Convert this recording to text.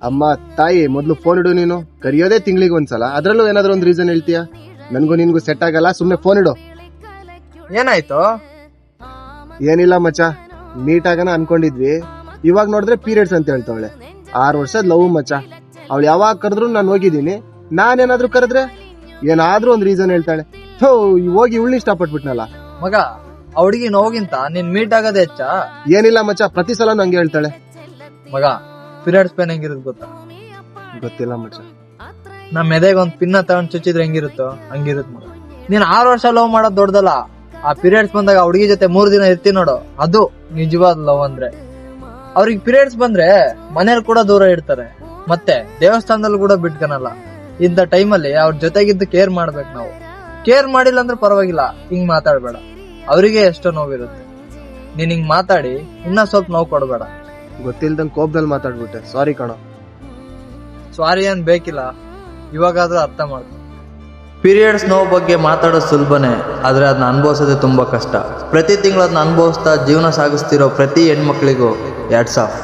ಅಮ್ಮ ತಾಯಿ ಮೊದ್ಲು ಫೋನ್ ಇಡು, ನೀನು ಕರಿಯೋದೇ ತಿಂಗಳಿಗೆ ಒಂದ್ಸಲ, ಅದ್ರಲ್ಲೂ ಏನಾದ್ರು ಒಂದು ರೀಸನ್ ಹೇಳ್ತೀಯ. ನನ್ಗೂ ನಿನ್ಗೂ ಸೆಟ್ ಆಗಲ್ಲ, ಸುಮ್ನೆ ಫೋನ್ ಇಡು. ಏನಾಯ್ತು? ಏನಿಲ್ಲ ಮಚ್ಚ, ಮೀಟ್ ಆಗನ ಅನ್ಕೊಂಡಿದ್ವಿ, ಇವಾಗ ನೋಡಿದ್ರೆ ಪೀರಿಯಡ್ಸ್ ಅಂತ ಹೇಳ್ತಾವಳೆ. 6 ವರ್ಷದ ಲವ್ ಮಚ್ಚ. ಅವಳು ಯಾವಾಗ ಕರೆದ್ರು ನಾನು ಹೋಗಿದ್ದೀನಿ, ನಾನೇನಾದ್ರೂ ಕರೆದ್ರೆ ಏನಾದ್ರೂ ಒಂದ್ ರೀಸನ್ ಹೇಳ್ತಾಳೆ. ಹೋಗಿ ಇವಳನ್ನ ಇಷ್ಟಪಟ್ಬಿಟ್ನಲ್ಲ. ಮಗ, ಆ ಹುಡುಗಿ ನೋವಿಗಿಂತ ನೀನ್ ಮೀಟ್ ಆಗೋದೇ ಹೆಚ್ಚಾ? ಏನಿಲ್ಲ ಮಚ್ಚ, ಪ್ರತಿ ಸಲ ನಂಗೆ ಹೇಳ್ತಾಳೆ. ಮಗ, ಪೀರಿಯಡ್ಸ್ ಪೇನ್ ಹೆಂಗಿರುತ್ತೆ ಗೊತ್ತಾ? ಗೊತ್ತಿಲ್ಲ ಮಚ್ಚ. ನಮ್ ಎದೆಗೆ ಒಂದ್ ಪಿನ್ನ ತಗೊಂಡ್ ಚುಚ್ಚಿದ್ರೆ ಹೆಂಗಿರುತ್ತೋ ಹಂಗಿರುತ್ತ ಮಗ. ನೀನ್ 6 ವರ್ಷ ಲವ್ ಮಾಡೋದ್ ದೊಡ್ಡದಲ್ಲ. ಆ ಪೀರಿಯಡ್ಸ್ ಬಂದಾಗ ಆ ಹುಡುಗಿ ಜೊತೆ 3 ದಿನ ಇರ್ತೀನಿ ನೋಡು, ಅದು ನಿಜವಾದ ಲವ್ ಅಂದ್ರೆ. ಅವ್ರಿಗೆ ಪೀರಿಯಡ್ಸ್ ಬಂದ್ರೆ ಮನೇಲಿ ಕೂಡ ದೂರ ಇಡ್ತಾರೆ, ಮತ್ತೆ ದೇವಸ್ಥಾನದಲ್ಲಿ ಕೂಡ ಬಿಟ್ಕನಲ್ಲ. ಇಂಥ ಟೈಮಲ್ಲಿ ಅವ್ರ ಜೊತೆಗಿದ್ದು ಕೇರ್ ಮಾಡ್ಬೇಕು ನಾವು. ಕೇರ್ ಮಾಡಿಲ್ಲ ಅಂದ್ರೆ ಪರವಾಗಿಲ್ಲ, ಹಿಂಗ್ ಮಾತಾಡ್ಬೇಡ. ಅವರಿಗೆ ಎಷ್ಟೋ ನೋವಿರುತ್ತೆ. ನೀನ್ ಹಿಂಗ್ ಮಾತಾಡಿ ಇನ್ನ ಸ್ವಲ್ಪ ನೋವು ಕೊಡ್ಬೇಡ. ಗೊತ್ತಿಲ್ದಂಗ್ ಕೋಪದಲ್ಲಿ ಮಾತಾಡ್ಬಿಟ್ಟೆ, ಸಾರಿ ಕಣೋ. ಸಾರಿ ಏನ್ ಬೇಕಿಲ್ಲ, ಇವಾಗಾದ್ರೂ ಅರ್ಥ ಮಾಡ್ಕೊ. ಪೀರಿಯಡ್ಸ್ ನೋವು ಬಗ್ಗೆ ಮಾತಾಡೋದು ಸುಲಭನೇ, ಆದ್ರೆ ಅದನ್ನ ಅನುಭವಿಸೋದೇ ತುಂಬಾ ಕಷ್ಟ. ಪ್ರತಿ ತಿಂಗಳು ಅದನ್ನ ಅನುಭವಿಸ್ತಾ ಜೀವನ ಸಾಗಿಸ್ತಿರೋ ಪ್ರತಿ ಹೆಣ್ಮಕ್ಳಿಗೂ ಹ್ಯಾಟ್ಸ್ ಆಫ್.